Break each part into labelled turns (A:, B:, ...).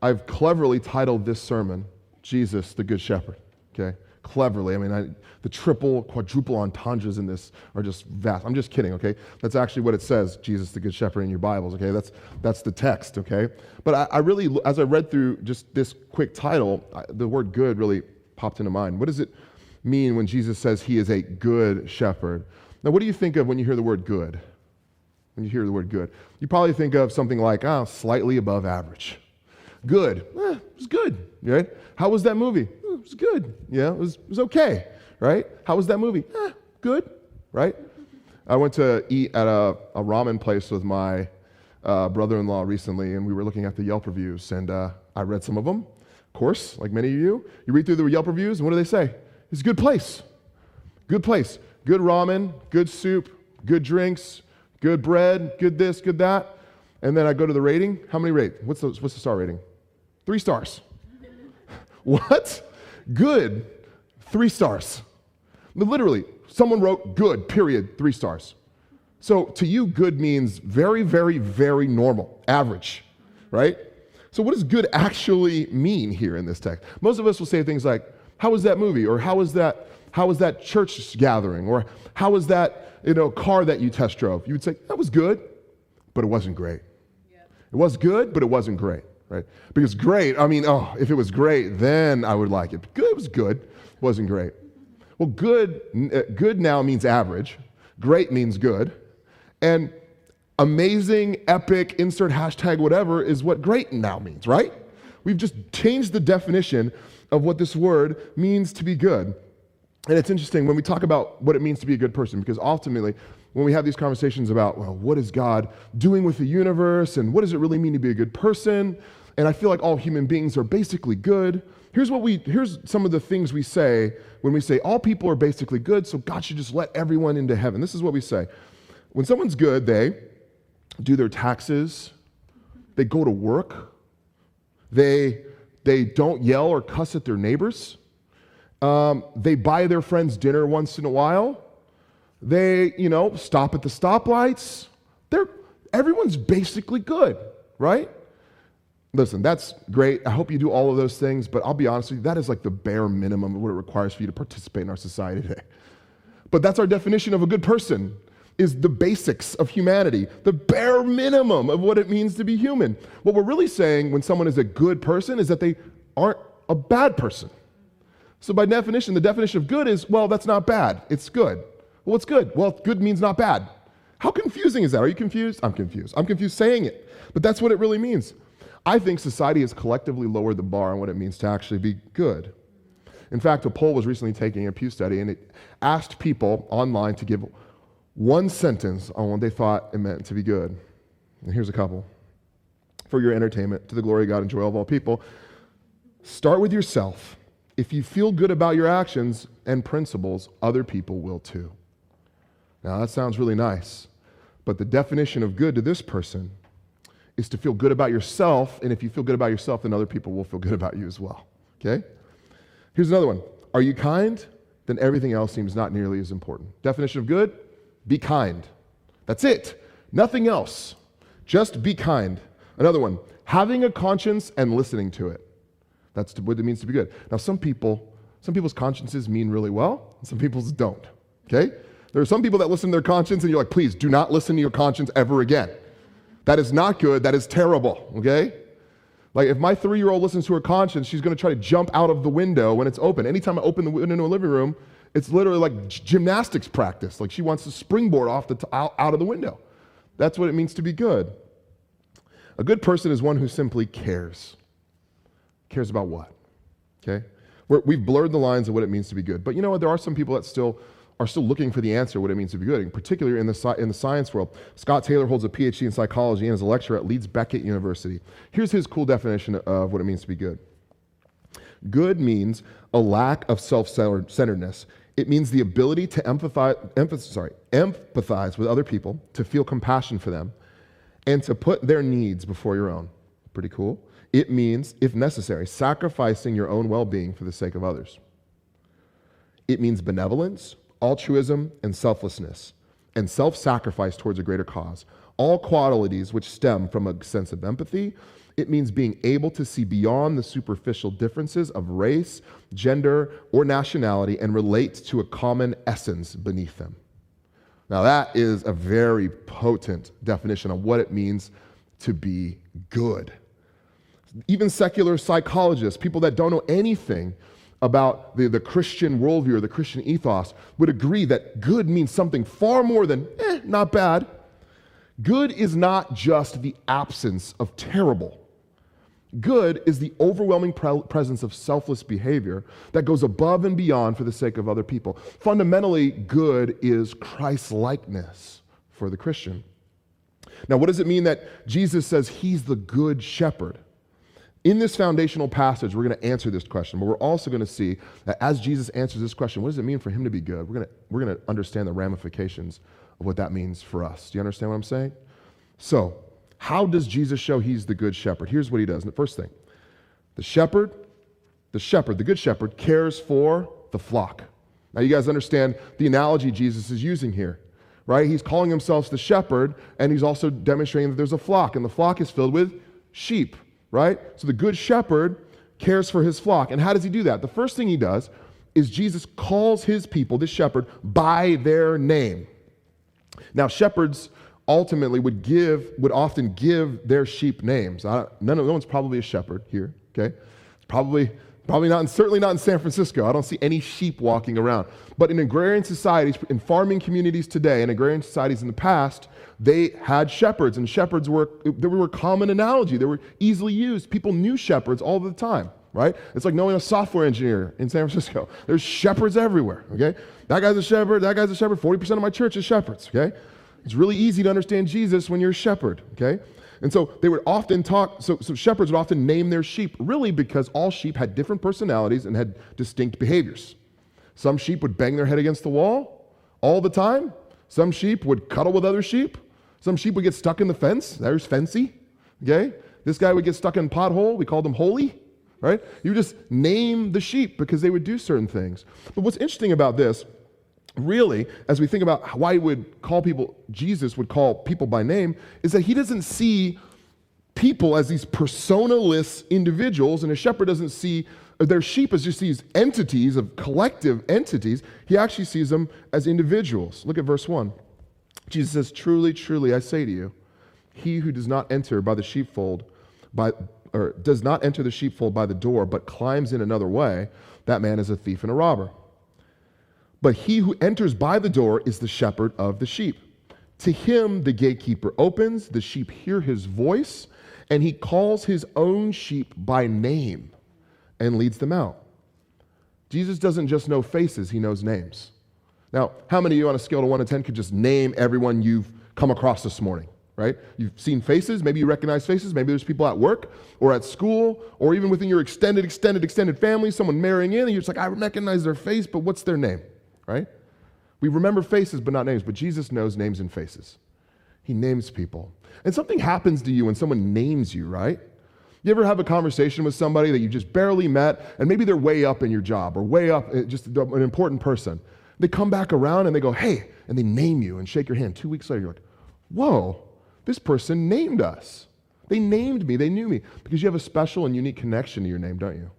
A: I've cleverly titled this sermon, Jesus, the Good Shepherd, okay? Cleverly. I mean, the triple, quadruple entendres in this are just vast. I'm just kidding, okay? That's actually what it says, Jesus, the Good Shepherd, in your Bibles, okay? That's the text, okay? But I really, as I read through just this quick title, the word good really popped into mind. What does it mean when Jesus says he is a good shepherd? Now, what do you think of when you hear the word good? When you hear the word good, you probably think of something like, slightly above average. Good. It was good, right? How was that movie? It was good. Yeah, it was okay, right? How was that movie? Good, right? I went to eat at a ramen place with my brother-in-law recently, and we were looking at the Yelp reviews, and I read some of them, of course, like many of you. You read through the Yelp reviews, and what do they say? It's a good place. Good place. Good ramen, good soup, good drinks, good bread, good this, good that. And then I go to the rating. How many rate? What's the star rating? 3 stars. What? Good. 3 stars. Literally, someone wrote good, period, 3 stars. So to you, good means very, very, very normal, average, right? So what does good actually mean here in this text? Most of us will say things like, how was that movie? Or how was that church gathering? Or how was that car that you test drove? You would say, that was good, but it wasn't great. Yeah. It was good, but it wasn't great, right? Because great, if it was great, then I would like it. But good, it was good, wasn't great. Well, good now means average. Great means good. And amazing, epic, insert hashtag whatever is what great now means, right? We've just changed the definition of what this word means to be good. And it's interesting when we talk about what it means to be a good person, because ultimately, when we have these conversations about, well, what is God doing with the universe, and what does it really mean to be a good person? And I feel like all human beings are basically good. Here's some of the things we say when we say all people are basically good, so God should just let everyone into heaven. This is what we say. When someone's good, they do their taxes, they go to work, they don't yell or cuss at their neighbors, they buy their friends dinner once in a while, they, stop at the stoplights. Everyone's basically good, right? Listen, that's great. I hope you do all of those things, but I'll be honest with you, that is like the bare minimum of what it requires for you to participate in our society today. But that's our definition of a good person, is the basics of humanity, the bare minimum of what it means to be human. What we're really saying when someone is a good person is that they aren't a bad person. So by definition, the definition of good is, well, that's not bad, it's good. Well, what's good? Well, good means not bad. How confusing is that? Are you confused? I'm confused. I'm confused saying it, but that's what it really means. I think society has collectively lowered the bar on what it means to actually be good. In fact, a poll was recently taken, a Pew study, and it asked people online to give one sentence on what they thought it meant to be good. And here's a couple. For your entertainment, to the glory of God and joy of all people, start with yourself. If you feel good about your actions and principles, other people will too. Now, that sounds really nice, but the definition of good to this person is to feel good about yourself, and if you feel good about yourself, then other people will feel good about you as well, okay? Here's another one. Are you kind? Then everything else seems not nearly as important. Definition of good, be kind. That's it. Nothing else. Just be kind. Another one, having a conscience and listening to it. That's what it means to be good. Now, some people's consciences mean really well, and some people's don't, okay? There are some people that listen to their conscience, and you're like, please do not listen to your conscience ever again. That is not good. That is terrible, okay? Like if my 3-year-old listens to her conscience, she's going to try to jump out of the window when it's open. Anytime I open the window in a living room, it's literally like gymnastics practice. Like she wants to springboard off out of the window. That's what it means to be good. A good person is one who simply cares. Cares about what? Okay? We've blurred the lines of what it means to be good. But you know what? There are some people that are still looking for the answer, what it means to be good, and particularly in the science world. Scott Taylor holds a PhD in psychology and is a lecturer at Leeds Beckett University. Here's his cool definition of what it means to be good. Good means a lack of self-centeredness. It means the ability to empathize with other people, to feel compassion for them, and to put their needs before your own. Pretty cool. It means, if necessary, sacrificing your own well-being for the sake of others. It means benevolence, altruism, and selflessness, and self-sacrifice towards a greater cause, all qualities which stem from a sense of empathy It means being able to see beyond the superficial differences of race, gender, or nationality and relate to a common essence beneath them. Now, that is a very potent definition of what it means to be good. Even secular psychologists, people that don't know anything about the Christian worldview or the Christian ethos, would agree that good means something far more than, not bad. Good is not just the absence of terrible. Good is the overwhelming presence of selfless behavior that goes above and beyond for the sake of other people. Fundamentally, good is Christ-likeness for the Christian. Now, what does it mean that Jesus says he's the good shepherd? In this foundational passage, we're going to answer this question, but we're also going to see that as Jesus answers this question, what does it mean for him to be good? We're going to understand the ramifications of what that means for us. Do you understand what I'm saying? So, how does Jesus show he's the good shepherd? Here's what he does. The first thing, the good shepherd, cares for the flock. Now, you guys understand the analogy Jesus is using here, right? He's calling himself the shepherd, and he's also demonstrating that there's a flock, and the flock is filled with sheep, right? So the good shepherd cares for his flock. And how does he do that? The first thing he does is Jesus calls his people, this shepherd, by their name. Now, shepherds ultimately would often give their sheep names. No one's probably a shepherd here, okay? Probably not, and certainly not in San Francisco. I don't see any sheep walking around. But in agrarian societies, in farming communities today, and agrarian societies in the past, they had shepherds, and shepherds were a common analogy. They were easily used. People knew shepherds all the time, right? It's like knowing a software engineer in San Francisco. There's shepherds everywhere, okay? That guy's a shepherd, 40% of my church is shepherds, okay? It's really easy to understand Jesus when you're a shepherd, okay? And so they would often talk, so shepherds would often name their sheep, really because all sheep had different personalities and had distinct behaviors. Some sheep would bang their head against the wall all the time. Some sheep would cuddle with other sheep. Some sheep would get stuck in the fence. There's Fancy, okay? This guy would get stuck in pothole. We called him Holy, right? You just name the sheep because they would do certain things. But what's interesting about this, really, as we think about why Jesus would call people by name, is that he doesn't see people as these persona-less individuals, and a shepherd doesn't see their sheep as just these entities of collective entities. He actually sees them as individuals. Look at verse 1. Jesus says, "Truly, truly, I say to you, he who does not enter the sheepfold by the door, but climbs in another way, that man is a thief and a robber. But he who enters by the door is the shepherd of the sheep. To him the gatekeeper opens, the sheep hear his voice, and he calls his own sheep by name and leads them out." Jesus doesn't just know faces, he knows names. Now, how many of you on a scale of 1 to 10 could just name everyone you've come across this morning, right? You've seen faces, maybe you recognize faces, maybe there's people at work or at school or even within your extended family, someone marrying in, and you're just like, I recognize their face, but what's their name, right? We remember faces but not names, but Jesus knows names and faces. He names people. And something happens to you when someone names you, right? You ever have a conversation with somebody that you just barely met, and maybe they're way up in your job or way up, just an important person. They come back around and they go, hey, and they name you and shake your hand. 2 weeks later, you're like, whoa, this person named us. They named me, they knew me. Because you have a special and unique connection to your name, don't you?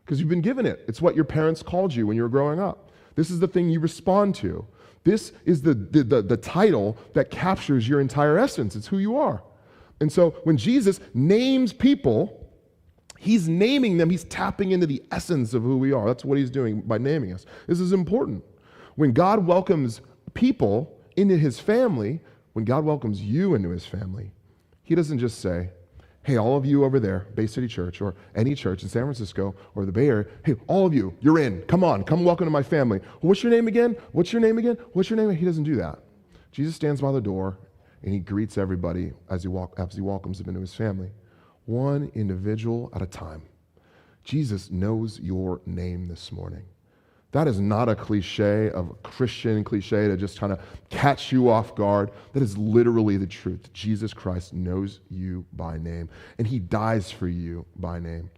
A: Because you've been given it. It's what your parents called you when you were growing up. This is the thing you respond to. This is the title that captures your entire essence. It's who you are. And so when Jesus names people, he's naming them. He's tapping into the essence of who we are. That's what he's doing by naming us. This is important. When God welcomes people into his family, when God welcomes you into his family, he doesn't just say, hey, all of you over there, Bay City Church, or any church in San Francisco or the Bay Area, hey, all of you, you're in. Come on, come welcome to my family. What's your name again? What's your name again? What's your name? He doesn't do that. Jesus stands by the door and he greets everybody as he welcomes them into his family, one individual at a time. Jesus knows your name this morning. That is not a cliche of a Christian cliche to just kind of catch you off guard. That is literally the truth. Jesus Christ knows you by name, and he dies for you by name.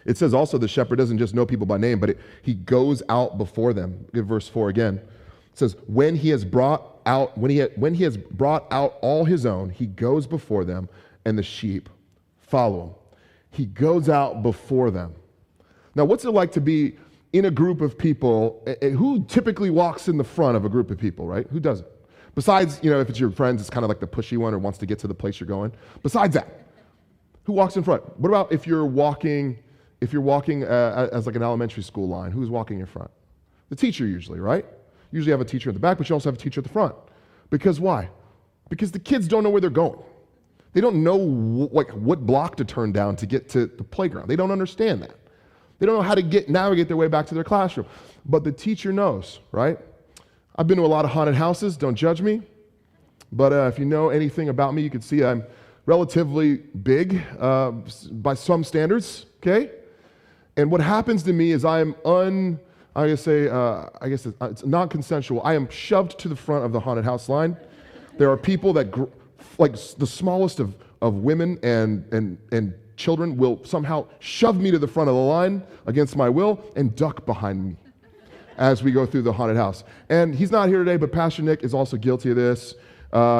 A: It says also the shepherd doesn't just know people by name, but he goes out before them. Give verse 4 again. It says, when he has brought out all his own, he goes before them, and the sheep follow him. He goes out before them. Now, what's it like to be in a group of people? Who typically walks in the front of a group of people, right? Who doesn't? Besides, if it's your friends, it's kind of like the pushy one or wants to get to the place you're going. Besides that, who walks in front? What about if you're walking as like an elementary school line? Who's walking in front? The teacher usually, right? Usually have a teacher at the back, but you also have a teacher at the front. Because why? Because the kids don't know where they're going. They don't know what block to turn down to get to the playground. They don't understand that. They don't know how to navigate their way back to their classroom. But the teacher knows, right? I've been to a lot of haunted houses. Don't judge me. But if you know anything about me, you can see I'm relatively big by some standards, okay? And what happens to me is it's non-consensual. I am shoved to the front of the haunted house line. There are people that, like the smallest of women and children, will somehow shove me to the front of the line against my will and duck behind me as we go through the haunted house. And he's not here today, but Pastor Nick is also guilty of this.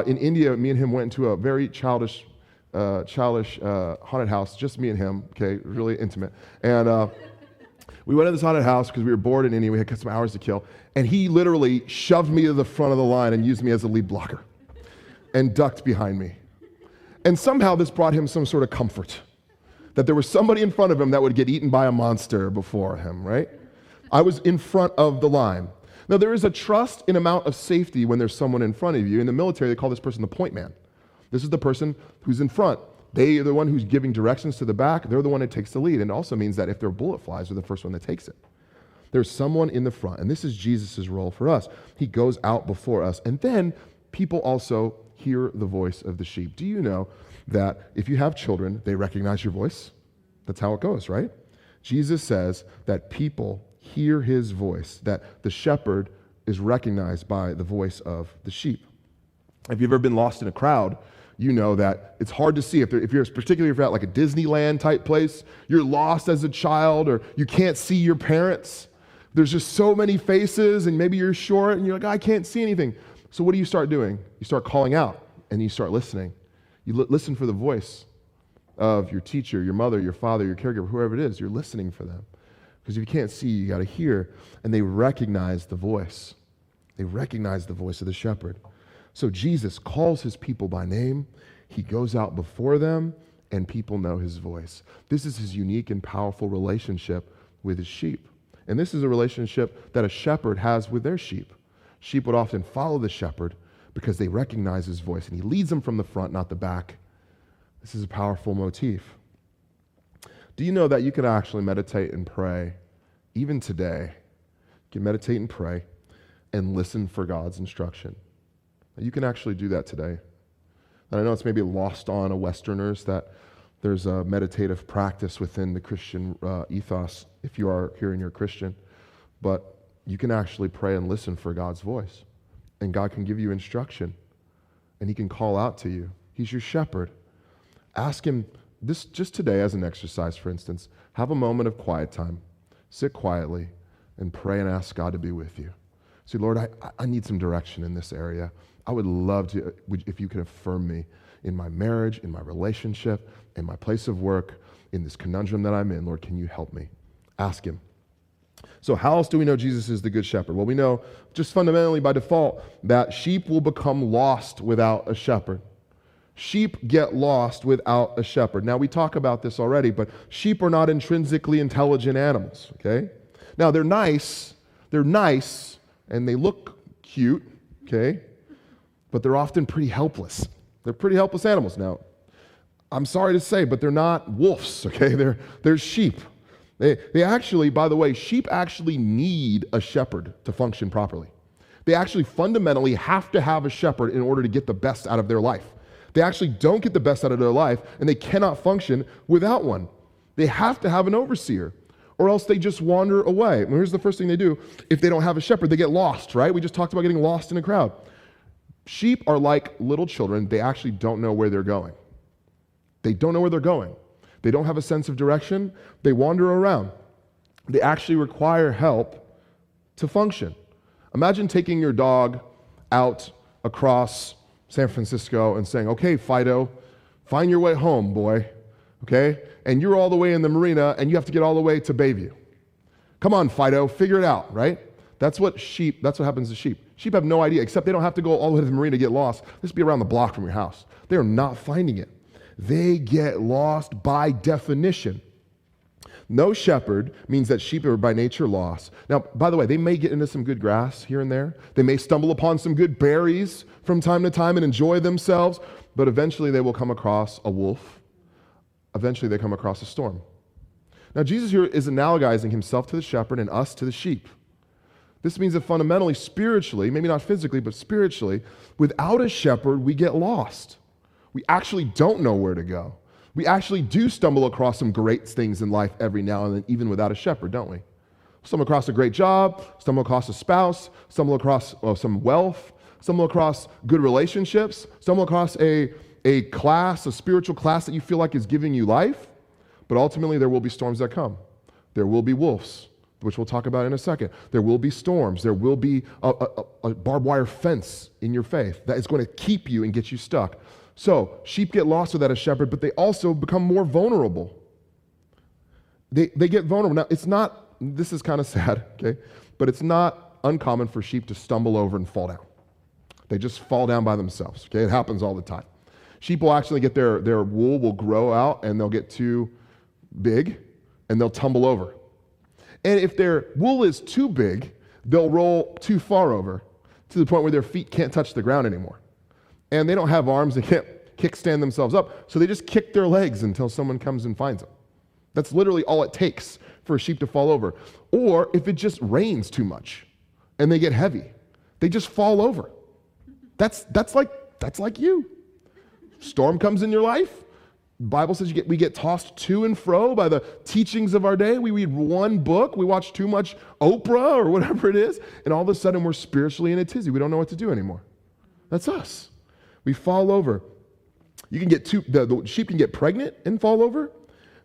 A: In India, me and him went into a very childish haunted house, just me and him, okay, really intimate. And we went to this haunted house because we were bored in India. We had some hours to kill. And he literally shoved me to the front of the line and used me as a lead blocker and ducked behind me. And somehow this brought him some sort of comfort, that there was somebody in front of him that would get eaten by a monster before him, right? I was in front of the line. Now, there is a trust in amount of safety when there's someone in front of you. In the military, they call this person the point man. This is the person who's in front. They are the one who's giving directions to the back. They're the one that takes the lead. And it also means that if their bullet flies, they're the first one that takes it. There's someone in the front. And this is Jesus' role for us. He goes out before us. And then people also hear the voice of the sheep. Do you know that if you have children, they recognize your voice? That's how it goes, right? Jesus says that people hear his voice, that the shepherd is recognized by the voice of the sheep. If you've ever been lost in a crowd, you know that it's hard to see. Particularly if you're at like a Disneyland type place, you're lost as a child or you can't see your parents. There's just so many faces and maybe you're short and you're like, I can't see anything. So what do you start doing? You start calling out and you start listening. You listen for the voice of your teacher, your mother, your father, your caregiver, whoever it is. You're listening for them. Because if you can't see, you got to hear. And they recognize the voice. They recognize the voice of the shepherd. So Jesus calls his people by name. He goes out before them, and people know his voice. This is his unique and powerful relationship with his sheep. And this is a relationship that a shepherd has with their sheep. Sheep would often follow the shepherd because they recognize his voice, and he leads them from the front, not the back. This is a powerful motif. Do you know that you can actually meditate and pray, even today? You can meditate and pray and listen for God's instruction. You can actually do that today. And I know it's maybe lost on Westerners that there's a meditative practice within the Christian ethos if you are here and you're a Christian. But you can actually pray and listen for God's voice. And God can give you instruction. And he can call out to you. He's your shepherd. Ask him this just today as an exercise, for instance. Have a moment of quiet time. Sit quietly and pray and ask God to be with you. Say, Lord, I need some direction in this area. I would love to, if you could affirm me in my marriage, in my relationship, in my place of work, in this conundrum that I'm in. Lord, can you help me? Ask him. So how else do we know Jesus is the good shepherd? Well, we know just fundamentally by default that sheep will become lost without a shepherd. Sheep get lost without a shepherd. Now, we talk about this already, but sheep are not intrinsically intelligent animals, okay? Now, they're nice, and they look cute, okay? But they're often pretty helpless. They're pretty helpless animals. Now, I'm sorry to say, but they're not wolves, okay? They're sheep. They actually, by the way, sheep actually need a shepherd to function properly. They actually fundamentally have to have a shepherd in order to get the best out of their life. They actually don't get the best out of their life, and they cannot function without one. They have to have an overseer, or else they just wander away. And here's the first thing they do. If they don't have a shepherd, they get lost, right? We just talked about getting lost in a crowd. Sheep are like little children. They actually don't know where they're going. They don't know where they're going. They don't have a sense of direction. They wander around. They actually require help to function. Imagine taking your dog out across San Francisco and saying, okay, Fido, find your way home, boy. okay? And you're all the way in the marina, and you have to get all the way to Bayview. Come on, Fido, figure it out, right? That's what happens to sheep. Sheep have no idea, except they don't have to go all the way to the marina to get lost. Just be around the block from your house. They are not finding it. They get lost by definition. No shepherd means that sheep are by nature lost. Now, by the way, they may get into some good grass here and there. They may stumble upon some good berries from time to time and enjoy themselves, but eventually they will come across a wolf. Eventually they come across a storm. Now, Jesus here is analogizing himself to the shepherd and us to the sheep. This means that fundamentally, spiritually, maybe not physically, but spiritually, without a shepherd, we get lost. We actually don't know where to go. We actually do stumble across some great things in life every now and then, even without a shepherd, don't we? Stumble across a great job, stumble across a spouse, stumble across some wealth, stumble across good relationships, stumble across a class, a spiritual class that you feel like is giving you life. But ultimately, there will be storms that come. There will be wolves, which we'll talk about in a second. There will be storms. There will be a barbed wire fence in your faith that is going to keep you and get you stuck. So sheep get lost without a shepherd, but they also become more vulnerable. They get vulnerable. Now, this is kind of sad, okay? But it's not uncommon for sheep to stumble over and fall down. They just fall down by themselves, okay? It happens all the time. Sheep will actually get their wool will grow out and they'll get too big and they'll tumble over. And if their wool is too big, they'll roll too far over to the point where their feet can't touch the ground anymore. And they don't have arms, they can't kickstand themselves up, so they just kick their legs until someone comes and finds them. That's literally all it takes for a sheep to fall over. Or if it just rains too much and they get heavy, they just fall over. That's like you. Storm comes in your life. The Bible says we get tossed to and fro by the teachings of our day. We read one book, we watch too much Oprah or whatever it is, and all of a sudden we're spiritually in a tizzy. We don't know what to do anymore. That's us. We fall over. You can get the sheep can get pregnant and fall over.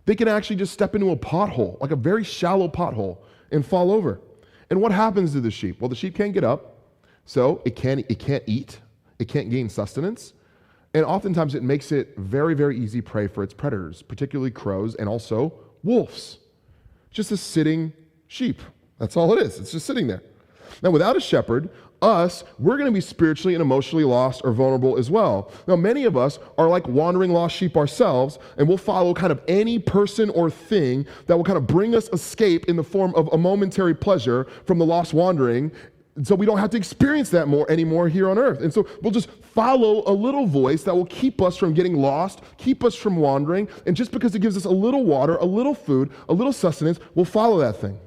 A: They can actually just step into a pothole, like a very shallow pothole, and fall over. And what happens to the sheep? Well, the sheep can't get up, so it can't eat. It can't gain sustenance. And oftentimes it makes it very, very easy prey for its predators, particularly crows and also wolves. Just a sitting sheep. That's all it is. It's just sitting there. Now, without a shepherd, we're going to be spiritually and emotionally lost or vulnerable as well. Now, many of us are like wandering lost sheep ourselves, and we'll follow kind of any person or thing that will kind of bring us escape in the form of a momentary pleasure from the lost wandering, so we don't have to experience that anymore here on earth. And so we'll just follow a little voice that will keep us from getting lost, keep us from wandering, and just because it gives us a little water, a little food, a little sustenance, we'll follow that thing.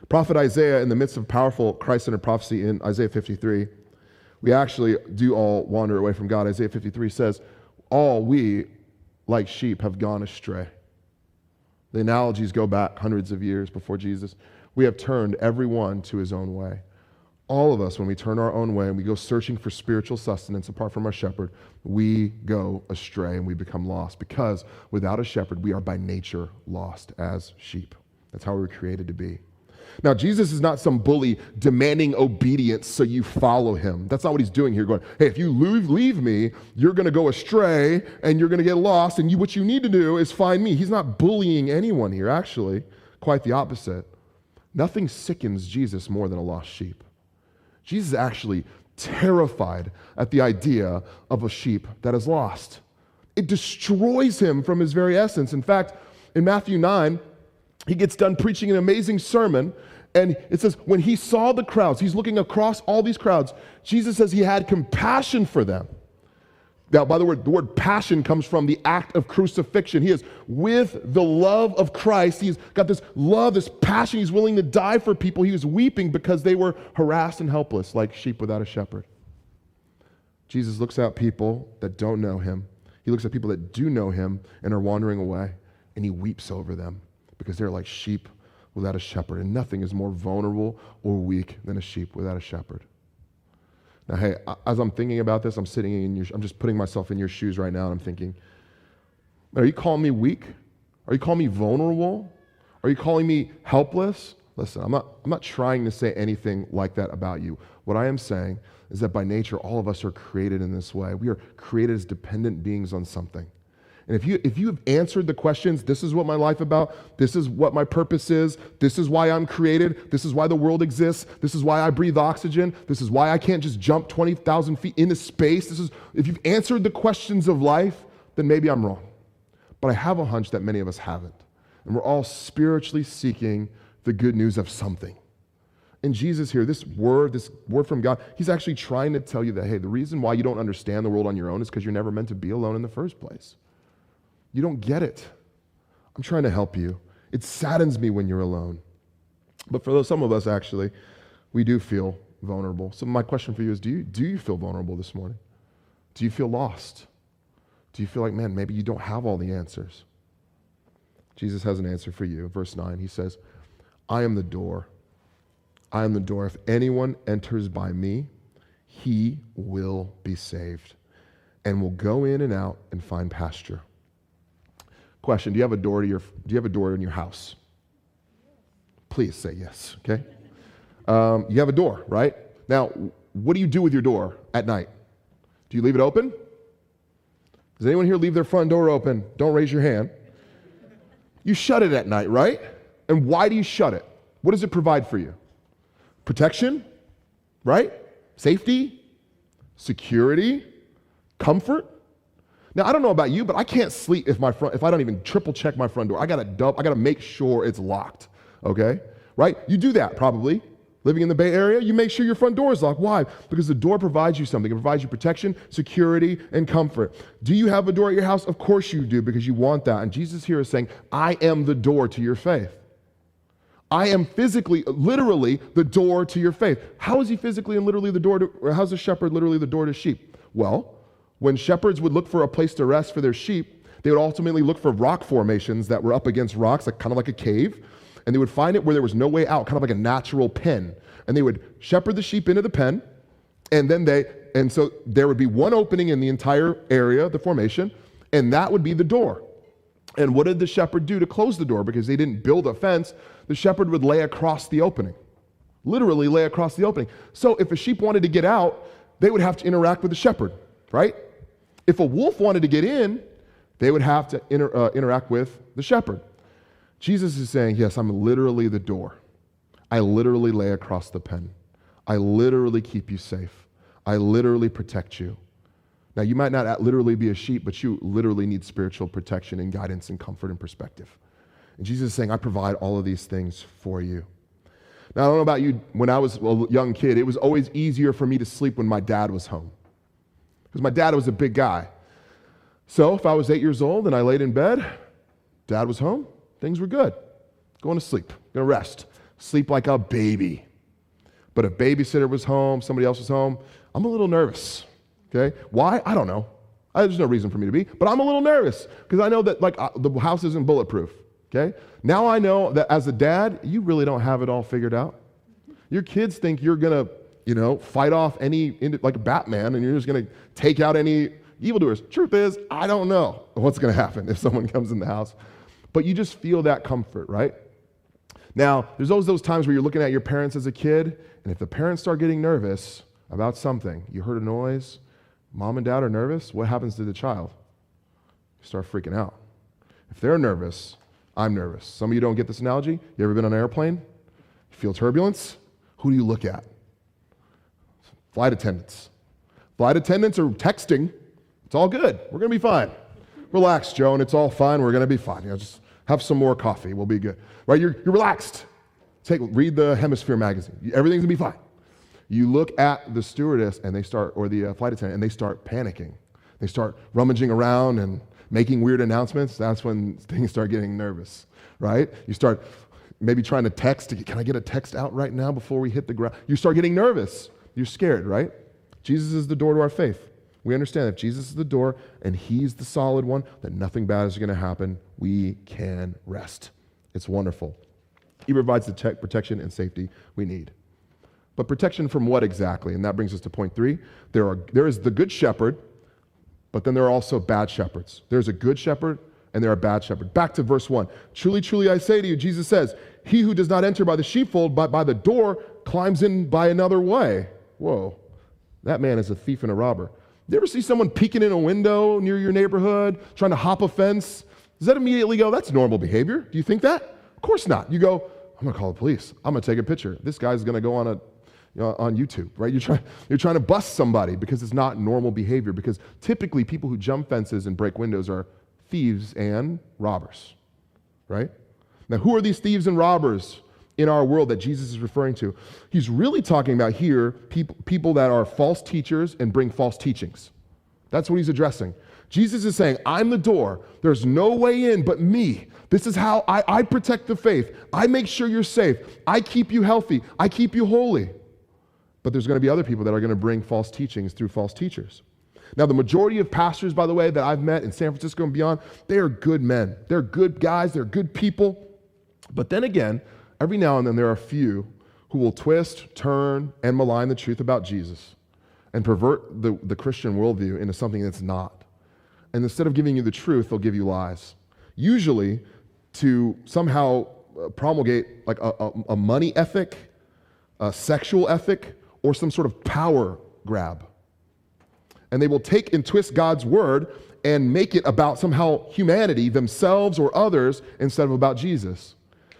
A: Prophet Isaiah, in the midst of powerful Christ-centered prophecy in Isaiah 53, we actually do all wander away from God. Isaiah 53 says, all we, like sheep, have gone astray. The analogies go back hundreds of years before Jesus. We have turned everyone to his own way. All of us, when we turn our own way and we go searching for spiritual sustenance apart from our shepherd, we go astray and we become lost, because without a shepherd, we are by nature lost as sheep. That's how we were created to be. Now, Jesus is not some bully demanding obedience so you follow him. That's not what he's doing here, going, hey, if you leave me, you're going to go astray and you're going to get lost, and what you need to do is find me. He's not bullying anyone here, actually. Quite the opposite. Nothing sickens Jesus more than a lost sheep. Jesus is actually terrified at the idea of a sheep that is lost. It destroys him from his very essence. In fact, in Matthew 9, he gets done preaching an amazing sermon, and it says when he saw the crowds, he's looking across all these crowds, Jesus says he had compassion for them. Now, by the word passion comes from the act of crucifixion. He is with the love of Christ. He's got this love, this passion. He's willing to die for people. He was weeping because they were harassed and helpless, like sheep without a shepherd. Jesus looks at people that don't know him. He looks at people that do know him and are wandering away, and he weeps over them because they're like sheep without a shepherd. And nothing is more vulnerable or weak than a sheep without a shepherd. Now, hey, as I'm thinking about this, I'm just putting myself in your shoes right now, and I'm thinking, are you calling me weak? Are you calling me vulnerable? Are you calling me helpless? Listen, I'm not trying to say anything like that about you. What I am saying is that by nature, all of us are created in this way. We are created as dependent beings on something. And if you have answered the questions, this is what my life about, this is what my purpose is, this is why I'm created, this is why the world exists, this is why I breathe oxygen, this is why I can't just jump 20,000 feet into space. If you've answered the questions of life, then maybe I'm wrong. But I have a hunch that many of us haven't. And we're all spiritually seeking the good news of something. And Jesus here, this word from God, he's actually trying to tell you that, hey, the reason why you don't understand the world on your own is because you're never meant to be alone in the first place. You don't get it. I'm trying to help you. It saddens me when you're alone. But for some of us, actually, we do feel vulnerable. So my question for you is, do you feel vulnerable this morning? Do you feel lost? Do you feel like, man, maybe you don't have all the answers? Jesus has an answer for you. Verse 9, he says, I am the door. I am the door. If anyone enters by me, he will be saved and will go in and out and find pasture. Question, do you have a door in your house? Please say yes, okay? You have a door, right? Now, what do you do with your door at night? Do you leave it open? Does anyone here leave their front door open? Don't raise your hand. You shut it at night, right? And why do you shut it? What does it provide for you? Protection, right? Safety, security, comfort. Now, I don't know about you, but I can't sleep if I don't even triple check my front door. I gotta make sure it's locked, okay? Right? You do that probably. Living in the Bay Area, you make sure your front door is locked. Why? Because the door provides you something. It provides you protection, security, and comfort. Do you have a door at your house? Of course you do, because you want that. And Jesus here is saying, I am the door to your faith. I am physically, literally, the door to your faith. How is he physically and literally the door to, or how's a shepherd literally the door to sheep? Well, when shepherds would look for a place to rest for their sheep, they would ultimately look for rock formations that were up against rocks, kind of like a cave, and they would find it where there was no way out, kind of like a natural pen. And they would shepherd the sheep into the pen, and so there would be one opening in the entire area, the formation, and that would be the door. And what did the shepherd do to close the door? Because they didn't build a fence, the shepherd would lay across the opening, literally lay across the opening. So if a sheep wanted to get out, they would have to interact with the shepherd, right? If a wolf wanted to get in, they would have to interact with the shepherd. Jesus is saying, yes, I'm literally the door. I literally lay across the pen. I literally keep you safe. I literally protect you. Now, you might not literally be a sheep, but you literally need spiritual protection and guidance and comfort and perspective. And Jesus is saying, I provide all of these things for you. Now, I don't know about you, when I was a young kid, it was always easier for me to sleep when my dad was home. Because my dad was a big guy. So if I was 8 years old and I laid in bed, dad was home, things were good. Going to sleep, going to rest. Sleep like a baby. But if babysitter was home, somebody else was home, I'm a little nervous, okay? Why? I don't know. There's no reason for me to be, but I'm a little nervous because I know that the house isn't bulletproof, okay? Now I know that as a dad, you really don't have it all figured out. Your kids think you're gonna, fight off like Batman, and you're just gonna take out any evildoers. Truth is, I don't know what's gonna happen if someone comes in the house. But you just feel that comfort, right? Now, there's always those times where you're looking at your parents as a kid, and if the parents start getting nervous about something, you heard a noise, mom and dad are nervous, what happens to the child? You start freaking out. If they're nervous, I'm nervous. Some of you don't get this analogy. You ever been on an airplane? You feel turbulence? Who do you look at? Flight attendants. Flight attendants are texting. It's all good. We're going to be fine. Relax, Joe, and it's all fine. We're going to be fine. Just have some more coffee. We'll be good. Right? You're relaxed. Read the Hemisphere magazine. Everything's going to be fine. You look at the stewardess or the flight attendant, and they start panicking. They start rummaging around and making weird announcements. That's when things start getting nervous, right? You start maybe trying to text. Can I get a text out right now before we hit the ground? You start getting nervous. You're scared, right? Jesus is the door to our faith. We understand that if Jesus is the door and he's the solid one, that nothing bad is going to happen. We can rest. It's wonderful. He provides the protection and safety we need. But protection from what exactly? And that brings us to point 3. There is the good shepherd, but then there are also bad shepherds. There's a good shepherd and there are bad shepherds. Back to verse 1. Truly, truly, I say to you, Jesus says, he who does not enter by the sheepfold, but by the door, climbs in by another way. Whoa, that man is a thief and a robber. You ever see someone peeking in a window near your neighborhood, trying to hop a fence? Does that immediately go, that's normal behavior? Do you think that? Of course not. You go, I'm going to call the police. I'm going to take a picture. This guy's going to go on on YouTube, right? You're trying to bust somebody because it's not normal behavior, because typically people who jump fences and break windows are thieves and robbers, right? Now, who are these thieves and robbers in our world that Jesus is referring to? He's really talking about here people that are false teachers and bring false teachings. That's what he's addressing. Jesus is saying, I'm the door. There's no way in but me. This is how I protect the faith. I make sure you're safe. I keep you healthy. I keep you holy. But there's going to be other people that are going to bring false teachings through false teachers. Now, the majority of pastors, by the way, that I've met in San Francisco and beyond, they are good men. They're good guys. They're good people. But then again, every now and then there are a few who will twist, turn, and malign the truth about Jesus and pervert the Christian worldview into something that's not. And instead of giving you the truth, they'll give you lies. Usually to somehow promulgate like a money ethic, a sexual ethic, or some sort of power grab. And they will take and twist God's word and make it about somehow humanity, themselves or others, instead of about Jesus.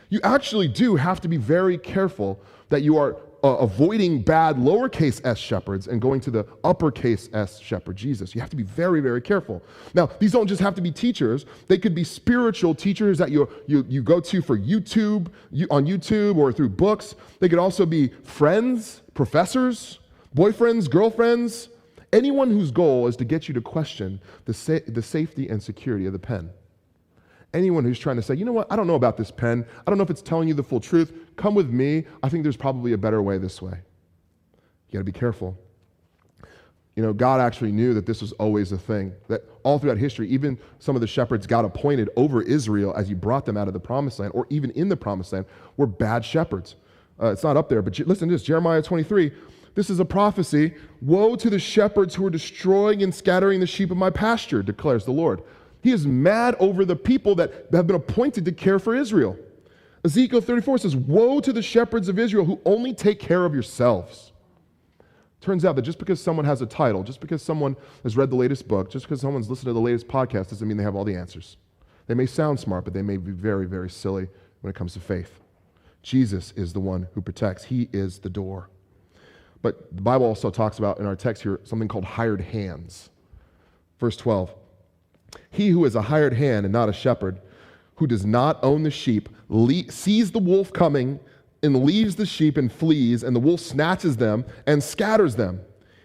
A: You actually do have to be very careful that you are avoiding bad lowercase s shepherds and going to the uppercase s shepherd, Jesus. You have to be very, very careful. Now, these don't just have to be teachers. They could be spiritual teachers that you go to for YouTube, on YouTube or through books. They could also be friends, professors, boyfriends, girlfriends, anyone whose goal is to get you to question the safety and security of the pen. Anyone who's trying to say, you know what, I don't know about this pen. I don't know if it's telling you the full truth. Come with me. I think there's probably a better way this way. You got to be careful. You know, God actually knew that this was always a thing, that all throughout history, even some of the shepherds God appointed over Israel as he brought them out of the promised land, or even in the promised land, were bad shepherds. It's not up there, but listen to this, Jeremiah 23. This is a prophecy. Woe to the shepherds who are destroying and scattering the sheep of my pasture, declares the Lord. He is mad over the people that have been appointed to care for Israel. Ezekiel 34 says, woe to the shepherds of Israel who only take care of yourselves. Turns out that just because someone has a title, just because someone has read the latest book, just because someone's listened to the latest podcast, doesn't mean they have all the answers. They may sound smart, but they may be very, very silly when it comes to faith. Jesus is the one who protects. He is the door. But the Bible also talks about, in our text here, something called hired hands. Verse 12. He who is a hired hand and not a shepherd, who does not own the sheep, sees the wolf coming and leaves the sheep and flees, and the wolf snatches them and scatters them.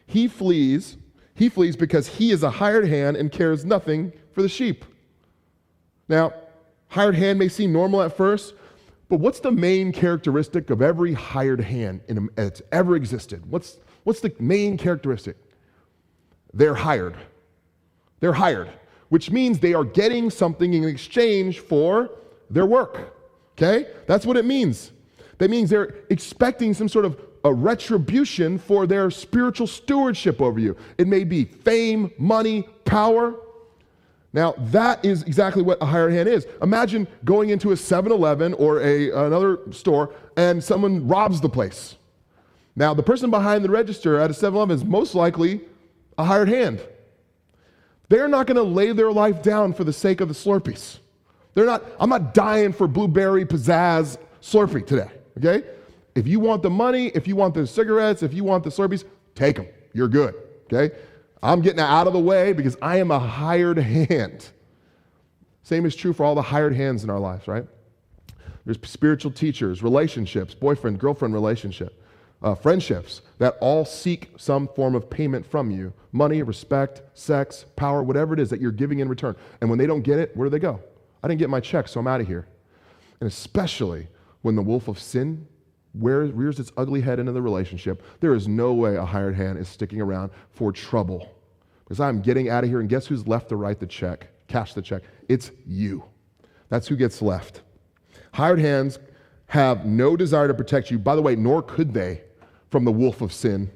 A: He flees because he is a hired hand and cares nothing for the sheep. Now, hired hand may seem normal at first, but what's the main characteristic of every hired hand that's ever existed? What's the main characteristic? They're hired. They're hired, which means they are getting something in exchange for their work, okay? That's what it means. That means they're expecting some sort of a retribution for their spiritual stewardship over you. It may be fame, money, power. Now, that is exactly what a hired hand is. Imagine going into a 7-Eleven or another store and someone robs the place. Now, the person behind the register at a 7-Eleven is most likely a hired hand. They're not going to lay their life down for the sake of the Slurpees. I'm not dying for blueberry pizzazz Slurpee today, okay? If you want the money, if you want the cigarettes, if you want the Slurpees, take them. You're good, okay? I'm getting out of the way because I am a hired hand. Same is true for all the hired hands in our lives, right? There's spiritual teachers, relationships, boyfriend, girlfriend relationship, friendships that all seek some form of payment from you. Money, respect, sex, power, whatever it is that you're giving in return. And when they don't get it, where do they go? I didn't get my check, so I'm out of here. And especially when the wolf of sin rears its ugly head into the relationship, there is no way a hired hand is sticking around for trouble. Because I'm getting out of here, and guess who's left to write the check, cash the check? It's you. That's who gets left. Hired hands have no desire to protect you. By the way, nor could they from the wolf of sin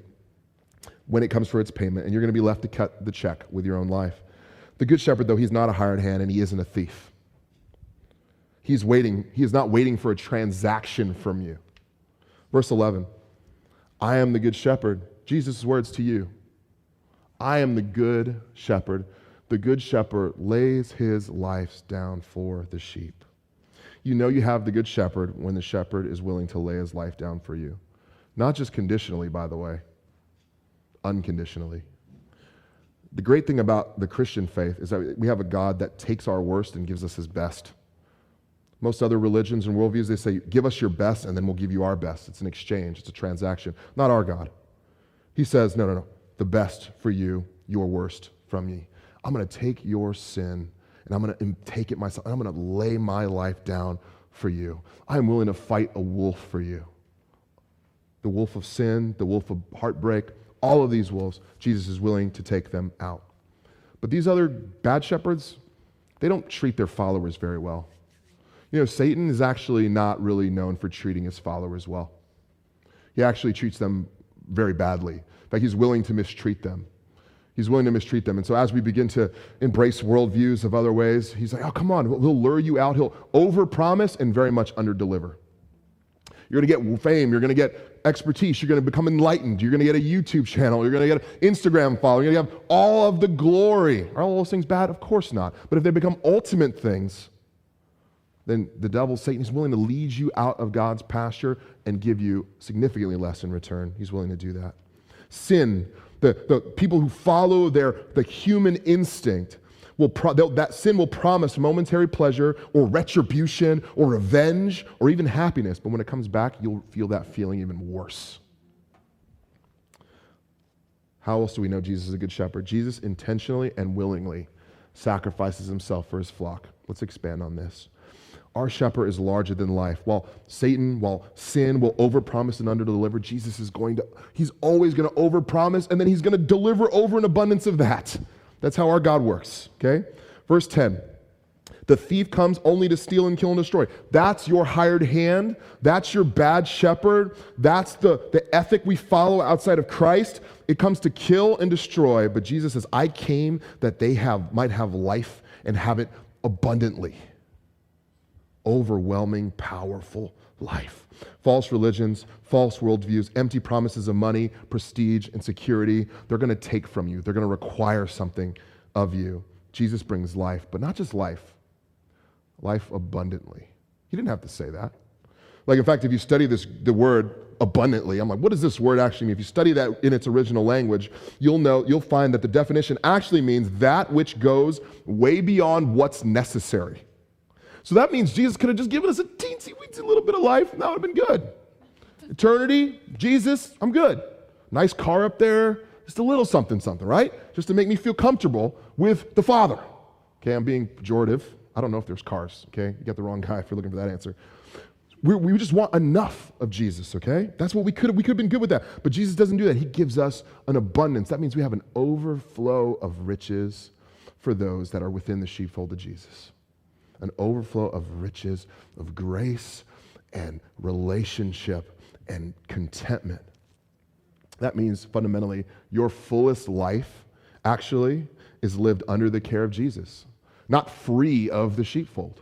A: when it comes for its payment, and you're going to be left to cut the check with your own life. The good shepherd, though, he's not a hired hand, and he isn't a thief. He is not waiting for a transaction from you. Verse 11, I am the good shepherd. Jesus' words to you. I am the good shepherd. The good shepherd lays his life down for the sheep. You know you have the good shepherd when the shepherd is willing to lay his life down for you. Not just conditionally, by the way, unconditionally. The great thing about the Christian faith is that we have a God that takes our worst and gives us his best. Most other religions and worldviews, they say, give us your best and then we'll give you our best. It's an exchange, it's a transaction. Not our God. He says, no. The best for you, your worst from me. I'm going to take your sin and I'm going to take it myself and I'm going to lay my life down for you. I'm willing to fight a wolf for you. The wolf of sin, the wolf of heartbreak, all of these wolves, Jesus is willing to take them out. But these other bad shepherds, they don't treat their followers very well. You know, Satan is actually not really known for treating his followers well. He actually treats them very badly. In fact, he's willing to mistreat them. He's willing to mistreat them. And so as we begin to embrace worldviews of other ways, he's like, oh, come on, he'll lure you out. He'll overpromise and very much underdeliver. You're going to get fame. You're going to get expertise. You're going to become enlightened. You're going to get a YouTube channel. You're going to get an Instagram follower. You're going to have all of the glory. Are all those things bad? Of course not. But if they become ultimate things, then the devil, Satan, is willing to lead you out of God's pasture and give you significantly less in return. He's willing to do that. Sin, the people who follow the human instinct, that sin will promise momentary pleasure or retribution or revenge or even happiness. But when it comes back, you'll feel that feeling even worse. How else do we know Jesus is a good shepherd? Jesus intentionally and willingly sacrifices himself for his flock. Let's expand on this. Our shepherd is larger than life. While sin will overpromise and underdeliver, Jesus he's always going to overpromise and then he's going to deliver over an abundance of that. That's how our God works, okay? Verse 10, the thief comes only to steal and kill and destroy. That's your hired hand. That's your bad shepherd. That's the ethic we follow outside of Christ. It comes to kill and destroy, but Jesus says, I came that they might have life and have it abundantly. Overwhelming, powerful life. False religions, false worldviews, empty promises of money, prestige, and security, they're going to take from you. They're going to require something of you. Jesus brings life, but not just life abundantly. He didn't have to say that. Like, in fact, if you study the word abundantly, I'm like, what does this word actually mean? If you study that in its original language, you'll find that the definition actually means that which goes way beyond what's necessary. So that means Jesus could have just given us a teensy-weensy little bit of life, and that would have been good. Eternity, Jesus, I'm good. Nice car up there, just a little something, right? Just to make me feel comfortable with the Father. Okay, I'm being pejorative. I don't know if there's cars, okay? You got the wrong guy if you're looking for that answer. We just want enough of Jesus, okay? That's what we could have been good with that. But Jesus doesn't do that. He gives us an abundance. That means we have an overflow of riches for those that are within the sheepfold of Jesus. An overflow of riches, of grace and relationship and contentment. That means fundamentally your fullest life actually is lived under the care of Jesus, not free of the sheepfold.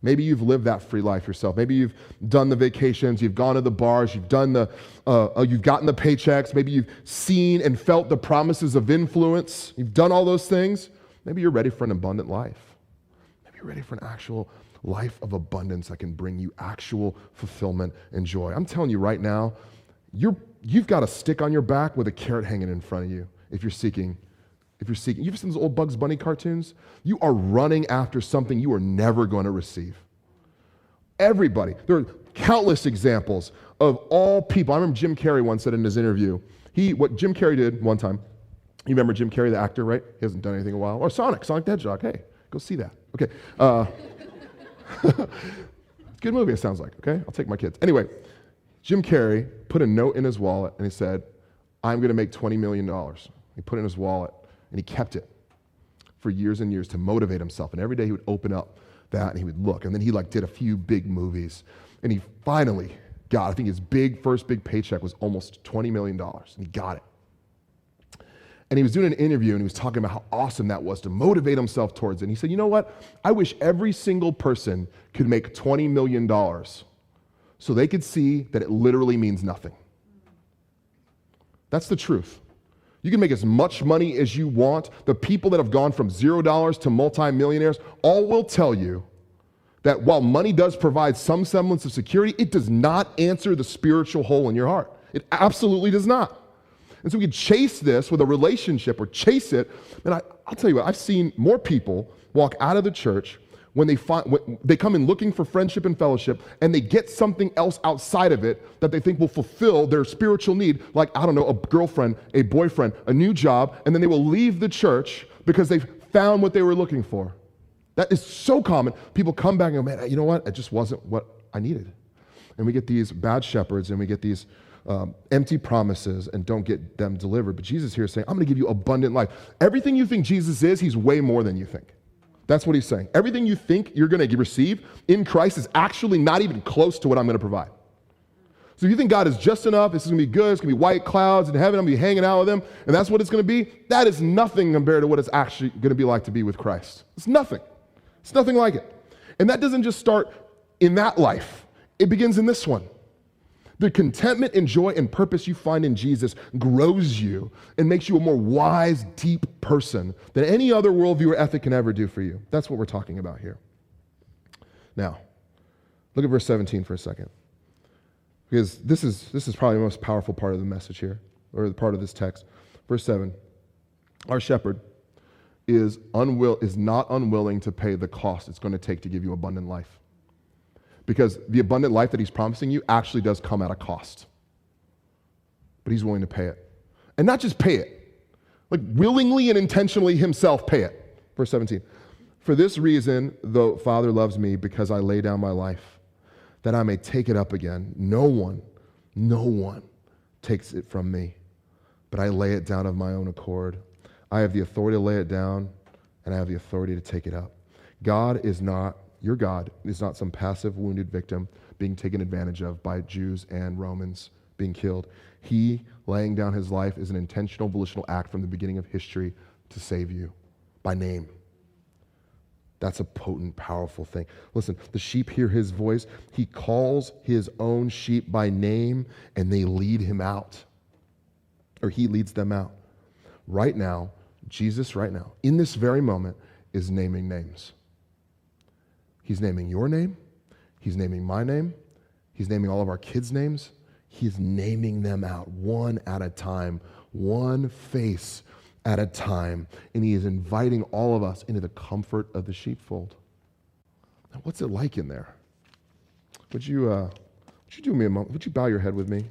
A: Maybe you've lived that free life yourself. Maybe you've done the vacations, you've gone to the bars, you've gotten the paychecks. Maybe you've seen and felt the promises of influence. You've done all those things. Maybe you're ready for an abundant life. You're ready for an actual life of abundance that can bring you actual fulfillment and joy. I'm telling you right now, you've got a stick on your back with a carrot hanging in front of you if you're seeking. You've seen those old Bugs Bunny cartoons? You are running after something you are never going to receive. Everybody. There are countless examples of all people. I remember Jim Carrey once said in his interview, what Jim Carrey did one time, you remember Jim Carrey, the actor, right? He hasn't done anything in a while. Or Sonic the Hedgehog. Hey, go see that. Okay. Good movie, it sounds like, okay? I'll take my kids. Anyway, Jim Carrey put a note in his wallet and he said, I'm going to make $20 million. He put it in his wallet and he kept it for years and years to motivate himself. And every day he would open up that and he would look. And then he did a few big movies. And he finally got, I think his first big paycheck was almost $20 million. And he got it. And he was doing an interview and he was talking about how awesome that was to motivate himself towards it. And he said, you know what? I wish every single person could make $20 million so they could see that it literally means nothing. That's the truth. You can make as much money as you want. The people that have gone from $0 to multimillionaires all will tell you that while money does provide some semblance of security, it does not answer the spiritual hole in your heart. It absolutely does not. And so we can chase this with a relationship or chase it. And I'll tell you what, I've seen more people walk out of the church when they come in looking for friendship and fellowship, and they get something else outside of it that they think will fulfill their spiritual need, like, I don't know, a girlfriend, a boyfriend, a new job, and then they will leave the church because they've found what they were looking for. That is so common. People come back and go, man, you know what? It just wasn't what I needed. And we get these bad shepherds, and we get these empty promises and don't get them delivered. But Jesus here is saying, I'm going to give you abundant life. Everything you think Jesus is, he's way more than you think. That's what he's saying. Everything you think you're going to receive in Christ is actually not even close to what I'm going to provide. So if you think God is just enough, this is going to be good, it's going to be white clouds in heaven, I'm going to be hanging out with him, and that's what it's going to be, that is nothing compared to what it's actually going to be like to be with Christ. It's nothing. It's nothing like it. And that doesn't just start in that life. It begins in this one. The contentment and joy and purpose you find in Jesus grows you and makes you a more wise, deep person than any other worldview or ethic can ever do for you. That's what we're talking about here. Now, look at verse 17 for a second. Because this is probably the most powerful part of the message here, or the part of this text. Verse 7, our shepherd is not unwilling to pay the cost it's going to take to give you abundant life. Because the abundant life that he's promising you actually does come at a cost. But he's willing to pay it. And not just pay it, like willingly and intentionally himself pay it. Verse 17, for this reason, the Father loves me, because I lay down my life, that I may take it up again. No one takes it from me, but I lay it down of my own accord. I have the authority to lay it down, and I have the authority to take it up. Your God is not some passive, wounded victim being taken advantage of by Jews and Romans being killed. He, laying down his life, is an intentional, volitional act from the beginning of history to save you by name. That's a potent, powerful thing. Listen, the sheep hear his voice. He calls his own sheep by name, and they lead him out. Or he leads them out. Right now, Jesus, in this very moment, is naming names. He's naming your name. He's naming my name. He's naming all of our kids' names. He's naming them out one at a time, one face at a time. And he is inviting all of us into the comfort of the sheepfold. Now, what's it like in there? Would you do me a moment? Would you bow your head with me?